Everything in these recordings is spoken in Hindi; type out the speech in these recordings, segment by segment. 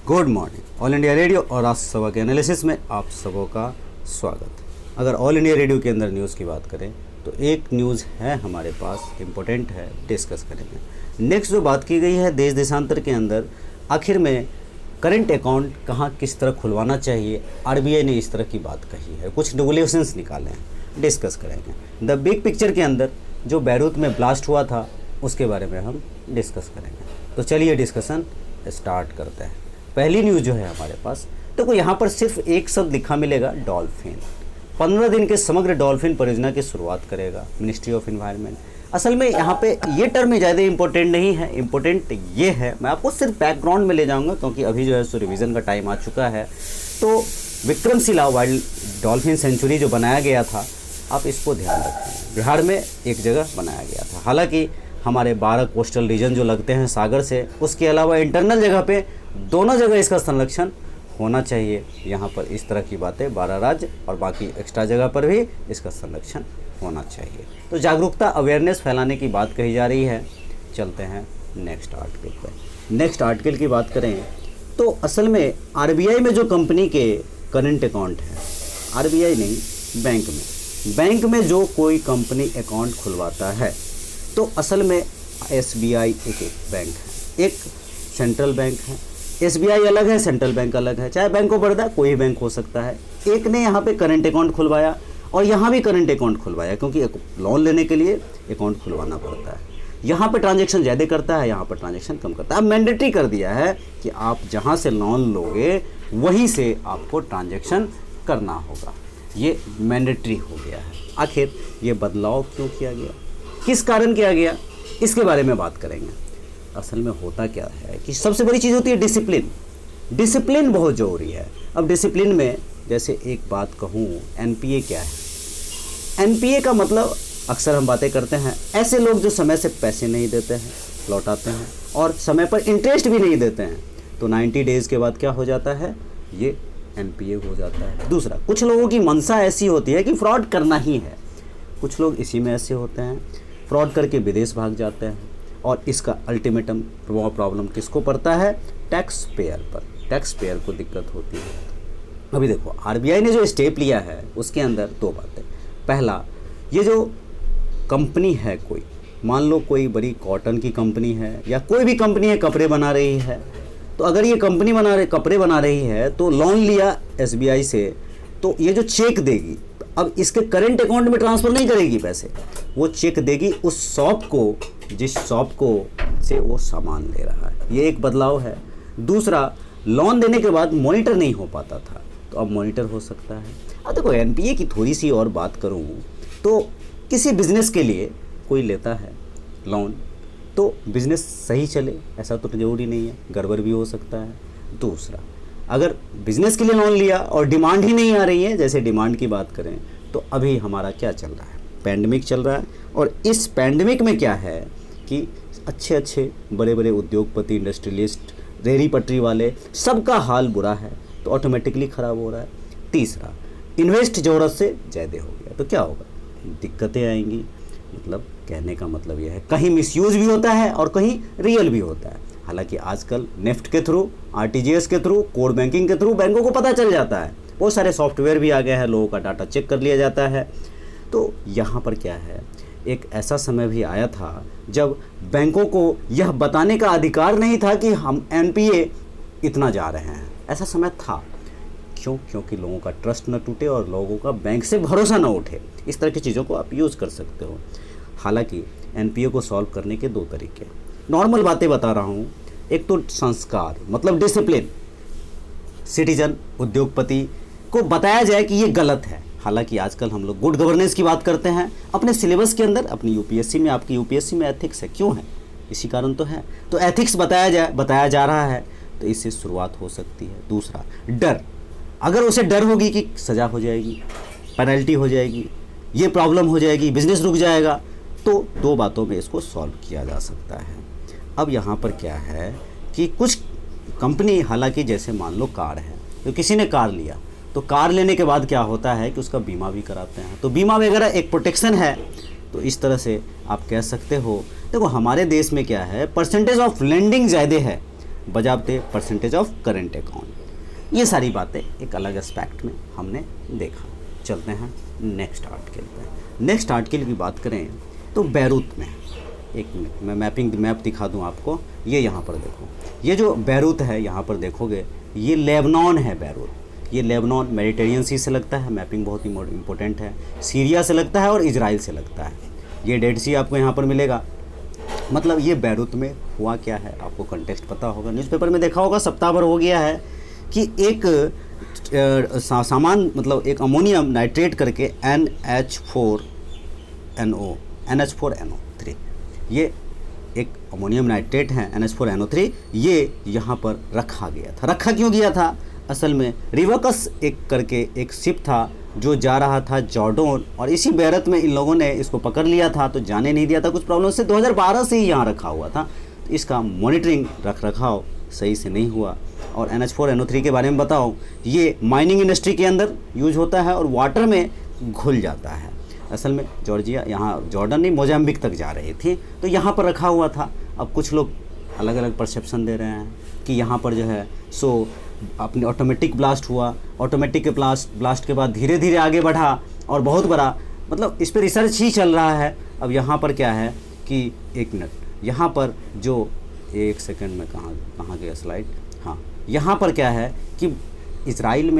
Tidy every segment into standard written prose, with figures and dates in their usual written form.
Good morning. All India radio और आज सुबह के एनालिसिस में आप सबों का स्वागत। अगर ऑल इंडिया रेडियो के अंदर न्यूज़ की बात करें तो एक न्यूज़ है हमारे पास, इम्पोर्टेंट है, डिस्कस करेंगे। नेक्स्ट जो बात की गई है देश देशांतर के अंदर, आखिर में करंट अकाउंट कहाँ किस तरह खुलवाना चाहिए, आरबीआई ने इस तरह की बात कही है, कुछ रेगुलेशंस निकाले हैं, डिस्कस करेंगे। द बिग पिक्चर के अंदर जो बैरूत में ब्लास्ट हुआ था उसके बारे में हम डिस्कस करेंगे। तो चलिए डिस्कशन स्टार्ट करते हैं। पहली न्यूज़ जो है हमारे पास, देखो यहाँ पर सिर्फ एक शब्द लिखा मिलेगा, डॉल्फिन। 15 दिन के समग्र डॉल्फिन परियोजना की शुरुआत करेगा मिनिस्ट्री ऑफ एनवायरनमेंट। असल में यहाँ पे ये टर्म ज़्यादा इंपॉर्टेंट नहीं है, इंपॉर्टेंट ये है, मैं आपको सिर्फ बैकग्राउंड में ले जाऊँगा क्योंकि अभी जो है सो रिविज़न का टाइम आ चुका है। तो विक्रमशिला वाइल्ड डॉल्फिन सेंचुरी जो बनाया गया था, आप इसको ध्यान रखें, बिहार में एक जगह बनाया गया था। हालांकि हमारे 12 कोस्टल रीजन जो लगते हैं सागर से, उसके अलावा इंटरनल जगह पे दोनों जगह इसका संरक्षण होना चाहिए। यहाँ पर इस तरह की बातें 12 राज्य और बाकी एक्स्ट्रा जगह पर भी इसका संरक्षण होना चाहिए। तो जागरूकता, अवेयरनेस फैलाने की बात कही जा रही है। चलते हैं नेक्स्ट आर्टिकल पर। नेक्स्ट आर्टिकल की बात करें तो असल में आरबीआई में जो कंपनी के करंट अकाउंट है, आरबीआई नहीं, बैंक में जो कोई कंपनी अकाउंट खुलवाता है तो असल में एसबीआई एक बैंक है, एक सेंट्रल बैंक है। एसबीआई अलग है, सेंट्रल बैंक अलग है। चाहे बैंक ऑफ बड़ौदा कोई बैंक हो सकता है। एक ने यहाँ पे करंट अकाउंट खुलवाया और यहाँ भी करंट अकाउंट खुलवाया, क्योंकि लोन लेने के लिए अकाउंट खुलवाना पड़ता है। यहाँ पे ट्रांजैक्शन ज़्यादा करता है, यहाँ पर ट्रांजैक्शन कम करता है। अब मैंडेटरी कर दिया है कि आप जहाँ से लोन लोगे वहीं से आपको ट्रांजैक्शन करना होगा। ये मैंडेटरी हो गया है। आखिर ये बदलाव क्यों किया गया, किस कारण किया गया, इसके बारे में बात करेंगे। असल में होता क्या है कि सबसे बड़ी चीज़ होती है डिसिप्लिन। डिसिप्लिन बहुत ज़रूरी है। अब डिसिप्लिन में जैसे एक बात कहूँ, एनपीए क्या है? एनपीए का मतलब अक्सर हम बातें करते हैं, ऐसे लोग जो समय से पैसे नहीं देते हैं, लौटाते हैं और समय पर इंटरेस्ट भी नहीं देते हैं, तो 90 डेज़ के बाद क्या हो जाता है, ये एनपीए हो जाता है। दूसरा, कुछ लोगों की मंशा ऐसी होती है कि फ्रॉड करना ही है। कुछ लोग इसी में ऐसे होते हैं, फ्रॉड करके विदेश भाग जाते हैं और इसका अल्टीमेटम प्रॉब्लम किसको पड़ता है? टैक्स पेयर पर। टैक्स पेयर को दिक्कत होती है। अभी देखो आरबीआई ने जो स्टेप लिया है उसके अंदर दो बातें। पहला, ये जो कंपनी है, कोई मान लो कोई बड़ी कॉटन की कंपनी है या कोई भी कंपनी है कपड़े बना रही है, तो अगर ये कंपनी कपड़े बना रही है तो लोन लिया एसबीआई से, तो ये जो चेक देगी, अब इसके करंट अकाउंट में ट्रांसफ़र नहीं करेगी पैसे, वो चेक देगी उस शॉप को जिस शॉप को से वो सामान ले रहा है। ये एक बदलाव है। दूसरा, लोन देने के बाद मॉनिटर नहीं हो पाता था, तो अब मॉनिटर हो सकता है। अब देखो एनपीए की थोड़ी सी और बात करूँ तो किसी बिज़नेस के लिए कोई लेता है लोन तो बिज़नेस सही चले ऐसा तो ज़रूरी नहीं है, गड़बड़ भी हो सकता है। दूसरा, अगर बिज़नेस के लिए लोन लिया और डिमांड ही नहीं आ रही है, जैसे डिमांड की बात करें तो अभी हमारा क्या चल रहा है, पैंडमिक चल रहा है, और इस पैंडमिक में क्या है कि अच्छे बड़े बड़े उद्योगपति, इंडस्ट्रियलिस्ट, रेहड़ी पटरी वाले, सबका हाल बुरा है, तो ऑटोमेटिकली ख़राब हो रहा है। तीसरा, इन्वेस्ट ज़रूरत से ज़्यादा हो गया तो क्या होगा, दिक्कतें आएंगी। मतलब कहने का मतलब यह है, कहीं मिसयूज़ भी होता है और कहीं रियल भी होता है। हालांकि आजकल नेफ्ट के थ्रू, आरटीजीएस के थ्रू, कोड बैंकिंग के थ्रू बैंकों को पता चल जाता है। बहुत सारे सॉफ्टवेयर भी आ गए हैं, लोगों का डाटा चेक कर लिया जाता है। तो यहाँ पर क्या है, एक ऐसा समय भी आया था जब बैंकों को यह बताने का अधिकार नहीं था कि हम एनपीए इतना जा रहे हैं। ऐसा समय था। क्यों? क्योंकि लोगों का ट्रस्ट न टूटे और लोगों का बैंक से भरोसा न उठे। इस तरह की चीज़ों को आप यूज़ कर सकते हो। हालांकि एनपीए को सॉल्व करने के दो तरीके, नॉर्मल बातें बता रहा हूँ। एक तो संस्कार, मतलब डिसिप्लिन, सिटीजन, उद्योगपति को बताया जाए कि ये गलत है। हालांकि आजकल हम लोग गुड गवर्नेंस की बात करते हैं अपने सिलेबस के अंदर, अपनी यूपीएससी में, आपकी यूपीएससी में एथिक्स है, क्यों है? इसी कारण तो है। तो एथिक्स बताया जा रहा है, तो इससे शुरुआत हो सकती है। दूसरा, डर, अगर उसे डर होगी कि सज़ा हो जाएगी, पेनल्टी हो जाएगी, ये प्रॉब्लम हो जाएगी, बिजनेस रुक जाएगा, तो दो बातों में इसको सॉल्व किया जा सकता है। अब यहाँ पर क्या है कि कुछ कंपनी, हालांकि जैसे मान लो कार है, तो किसी ने कार लिया, तो कार लेने के बाद क्या होता है कि उसका बीमा भी कराते हैं, तो बीमा वगैरह एक प्रोटेक्शन है। तो इस तरह से आप कह सकते हो। देखो हमारे देश में क्या है, परसेंटेज ऑफ लेंडिंग ज़्यादा है, बजाबते परसेंटेज ऑफ करेंट अकाउंट। ये सारी बातें एक अलग एस्पेक्ट में हमने देखा। चलते हैं नेक्स्ट आर्टिकल पे। नेक्स्ट आर्टिकल की बात करें तो बैरूत में, एक मिनट मैं मैप दिखा दूं आपको। ये यहाँ पर देखो, ये जो बैरूत है यहाँ पर देखोगे ये लेबनान है। बैरूत ये लेबनान मेडिटेरियन सी से लगता है, मैपिंग बहुत ही इंपॉर्टेंट है। सीरिया से लगता है और इजराइल से लगता है। ये डेड सी आपको यहाँ पर मिलेगा। मतलब ये बैरूत में हुआ क्या है आपको कंटेक्स्ट पता होगा, न्यूज़पेपर में देखा होगा, सप्ताह भर हो गया है कि एक सामान मतलब एक अमोनियम नाइट्रेट करके NH4NO3, ये एक अमोनियम नाइट्रेट है NH4NO3, ये यहाँ पर रखा गया था। रखा क्यों गया था? असल में रिवर्कस एक करके एक शिप था जो जा रहा था जॉर्डन, और इसी बैरत में इन लोगों ने इसको पकड़ लिया था, तो जाने नहीं दिया था कुछ प्रॉब्लम से। 2012 से ही यहाँ रखा हुआ था, तो इसका मॉनिटरिंग रखरखाव सही से नहीं हुआ। और NH4NO3 के बारे में बताओ, ये माइनिंग इंडस्ट्री के अंदर यूज होता है और वाटर में घुल जाता है। असल में जॉर्जिया, यहाँ जॉर्डन नहीं मोजाम्बिक तक जा रही थी, तो यहाँ पर रखा हुआ था। अब कुछ लोग अलग अलग परसेप्शन दे रहे हैं कि यहाँ पर जो है सो अपने ऑटोमेटिक ब्लास्ट हुआ, ऑटोमेटिक के ब्लास्ट के बाद धीरे धीरे आगे बढ़ा और बहुत बड़ा, मतलब इस पर रिसर्च ही चल रहा है। अब यहाँ पर क्या है कि एक मिनट, यहाँ पर जो एक सेकंड में कहाँ गया स्लाइड, हाँ यहाँ पर क्या है कि इजराइल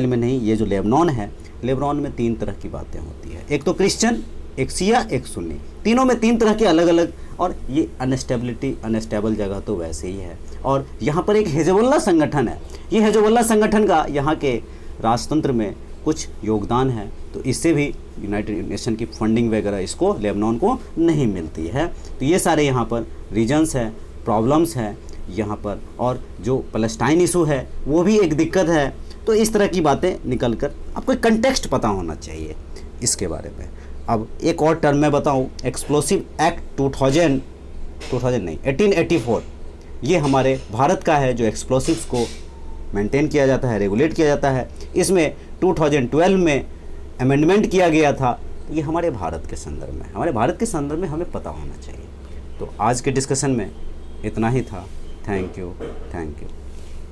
में नहीं, ये जो लेबनान है, लेबनान में 3 तरह की बातें होती है। एक तो क्रिश्चियन, एक शिया, एक सुन्नी, तीनों में 3 तरह के अलग अलग, और ये अनस्टेबल जगह तो वैसे ही है। और यहाँ पर एक हिजबुल्लाह संगठन है, ये हिजबुल्लाह संगठन का यहाँ के राजतंत्र में कुछ योगदान है, तो इससे भी यूनाइटेड नेशन की फंडिंग वगैरह इसको लेबनान को नहीं मिलती है। तो ये सारे यहाँ पर रीजन्स है, प्रॉब्लम्स है यहाँ पर, और जो पैलेस्टाइन इशू है वो भी एक दिक्कत है। तो इस तरह की बातें निकल कर आपको कंटेक्स्ट पता होना चाहिए इसके बारे में। अब एक और टर्म मैं बताऊं, एक्सप्लोसिव एक्ट 1884, ये हमारे भारत का है, जो एक्सप्लोसिव्स को मेंटेन किया जाता है, रेगुलेट किया जाता है। इसमें 2012 में अमेंडमेंट किया गया था। ये हमारे भारत के संदर्भ में हमें पता होना चाहिए। तो आज के डिस्कशन में इतना ही था। Thank you.